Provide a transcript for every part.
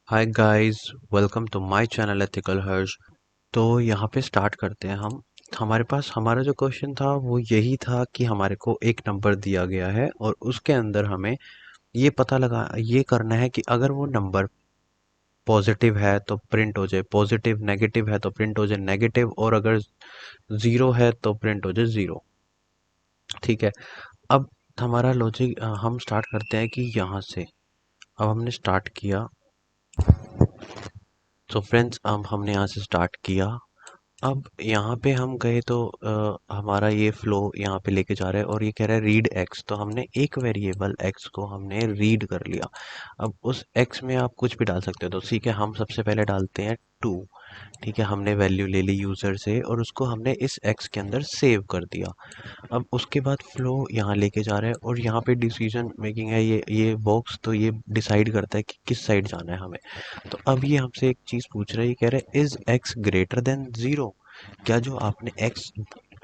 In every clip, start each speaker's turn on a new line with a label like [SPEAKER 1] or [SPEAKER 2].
[SPEAKER 1] Hi guys, welcome to my channel ethical Harsh. तो यहाँ पे स्टार्ट करते हैं हम। हमारे पास हमारा जो क्वेश्चन था वो यही था कि हमारे को एक नंबर दिया गया है और उसके अंदर हमें ये करना है कि अगर वो नंबर पॉजिटिव है तो प्रिंट हो जाए पॉजिटिव, नेगेटिव है तो प्रिंट हो जाए नेगेटिव, और अगर ज़ीरो है तो प्रिंट हो जाए ज़ीरो। ठीक है। अब हमारा लॉजिक हम स्टार्ट करते हैं कि यहाँ से। अब हमने स्टार्ट किया। तो फ्रेंड्स, अब हमने यहाँ से स्टार्ट किया। अब यहाँ पे हम गए तो हमारा ये फ्लो यहाँ पे लेके जा रहा है और ये कह रहा है रीड एक्स। तो हमने एक वेरिएबल एक्स को हमने रीड कर लिया। अब उस एक्स में आप कुछ भी डाल सकते हो, तो ठीक है, हम सबसे पहले डालते हैं 2। ठीक है, हमने वैल्यू ले ली यूज़र से और उसको हमने इस एक्स के अंदर सेव कर दिया। अब उसके बाद फ्लो यहाँ लेके जा रहा है और यहाँ पे डिसीजन मेकिंग है। ये बॉक्स तो ये डिसाइड करता है कि किस साइड जाना है हमें। तो अब ये हमसे एक चीज़ पूछ रहा है, ये कह रहा है is x greater than zero. क्या जो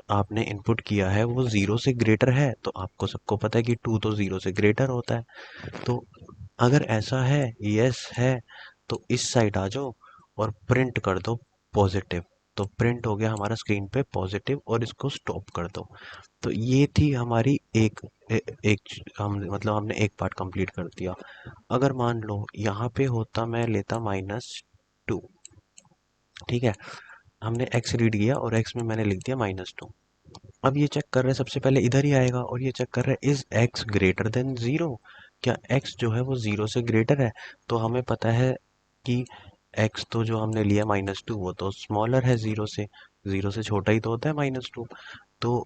[SPEAKER 1] आपने इनपुट किया है वो ज़ीरो से ग्रेटर है? तो आपको सबको पता है कि 2 तो ज़ीरो से ग्रेटर होता है। तो अगर ऐसा है, यस है, तो इस साइड आ जाओ और प्रिंट कर दो पॉजिटिव। तो प्रिंट हो गया हमारा स्क्रीन पे पॉजिटिव और इसको स्टॉप कर दो। तो ये थी हमारी हमने एक पार्ट कंप्लीट कर दिया। अगर मान लो यहाँ पे होता, मैं लेता -2। ठीक है, हमने एक्स रीड किया और एक्स में मैंने लिख दिया -2। अब ये चेक कर रहे हैं, सबसे पहले इधर ही आएगा और ये चेक कर रहे हैं is x greater than zero. क्या एक्स जो है वो ज़ीरो से ग्रेटर है? तो हमें पता है कि एक्स तो जो हमने लिया -2 वो तो स्मॉलर है ज़ीरो से। ज़ीरो से छोटा ही तो होता है -2। तो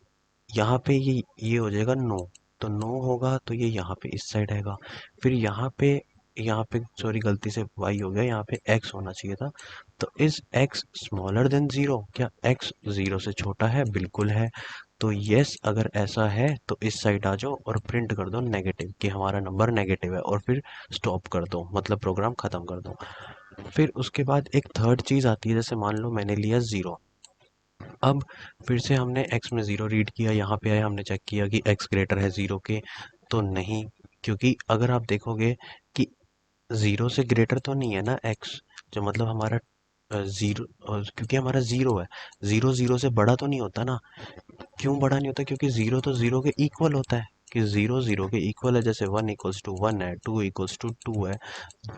[SPEAKER 1] यहाँ पे ये हो जाएगा नो। तो नो होगा तो ये यहाँ पे इस साइड आएगा। फिर यहाँ पे सॉरी, गलती से वाई हो गया, यहाँ पे एक्स होना चाहिए था। तो is x smaller than zero. क्या एक्स ज़ीरो से छोटा है? बिल्कुल है। तो यस, अगर ऐसा है तो इस साइड आ जाओ और प्रिंट कर दो नेगेटिव, कि हमारा नंबर नेगेटिव है, और फिर स्टॉप कर दो, मतलब प्रोग्राम ख़त्म कर दो। फिर उसके बाद एक थर्ड चीज़ आती है, जैसे मान लो मैंने लिया ज़ीरो। अब फिर से हमने एक्स में ज़ीरो रीड किया, यहाँ पे आए, हमने चेक किया कि एक्स ग्रेटर है ज़ीरो के। तो नहीं, क्योंकि अगर आप देखोगे कि ज़ीरो से ग्रेटर तो नहीं है ना एक्स, जो मतलब हमारा ज़ीरो, क्योंकि हमारा ज़ीरो है। ज़ीरो ज़ीरो से बड़ा तो नहीं होता ना। क्यों बड़ा नहीं होता? क्योंकि ज़ीरो तो ज़ीरो के इक्वल होता है, कि ज़ीरो ज़ीरो के इक्वल है। जैसे 1 इक्वल्स टू 1 है, 2 इक्वल्स टू 2 है,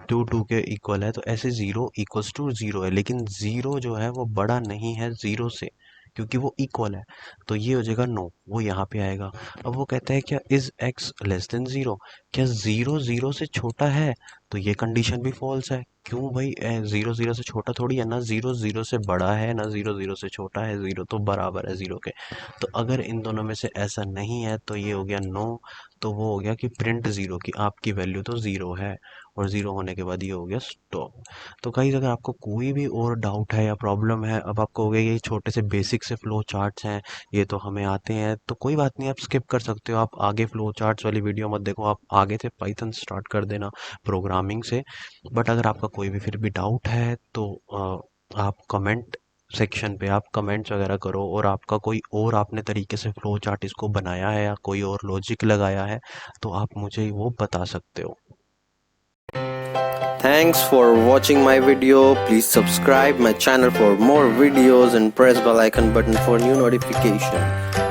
[SPEAKER 1] 2 2 के इक्वल है, तो ऐसे ज़ीरो इक्वल्स टू ज़ीरो है। लेकिन ज़ीरो जो है वो बड़ा नहीं है ज़ीरो से, क्योंकि वो इक्वल है। तो ये हो जाएगा नो, वो यहाँ पे आएगा। अब वो कहता है क्या is x less than zero. क्या ज़ीरो ज़ीरो से छोटा है? तो ये कंडीशन भी फॉल्स है। क्यों भाई? ज़ीरो ज़ीरो से छोटा थोड़ी है ना, ज़ीरो ज़ीरो से बड़ा है ना, ज़ीरो ज़ीरो से छोटा है। ज़ीरो तो बराबर है ज़ीरो के। तो अगर इन दोनों में से ऐसा नहीं है तो ये हो गया नो। तो वो हो गया कि प्रिंट ज़ीरो, की आपकी वैल्यू तो ज़ीरो है, और ज़ीरो होने के बाद ये हो गया स्टॉप। तो गाइस, अगर आपको कोई भी और डाउट है या प्रॉब्लम है, अब आपको हो गया ये छोटे से बेसिक से फ्लो चार्ट्स हैं, ये तो हमें आते हैं, तो कोई बात नहीं, आप स्किप कर सकते हो। आप आगे फ्लो चार्ट्स वाली वीडियो मत देखो, आप आगे से पाइथन स्टार्ट कर देना, प्रोग्रामिंग से। बट अगर आपका कोई भी फिर भी डाउट है तो आप कमेंट सेक्शन पे आप कमेंट्स वगैरह करो, और आपका कोई और आपने तरीके से फ्लो चार्ट इसको बनाया है या कोई और लॉजिक लगाया है तो आप मुझे वो बता सकते हो।
[SPEAKER 2] Thanks for watching my video. Please subscribe my channel for more videos and press bell icon button for new notification.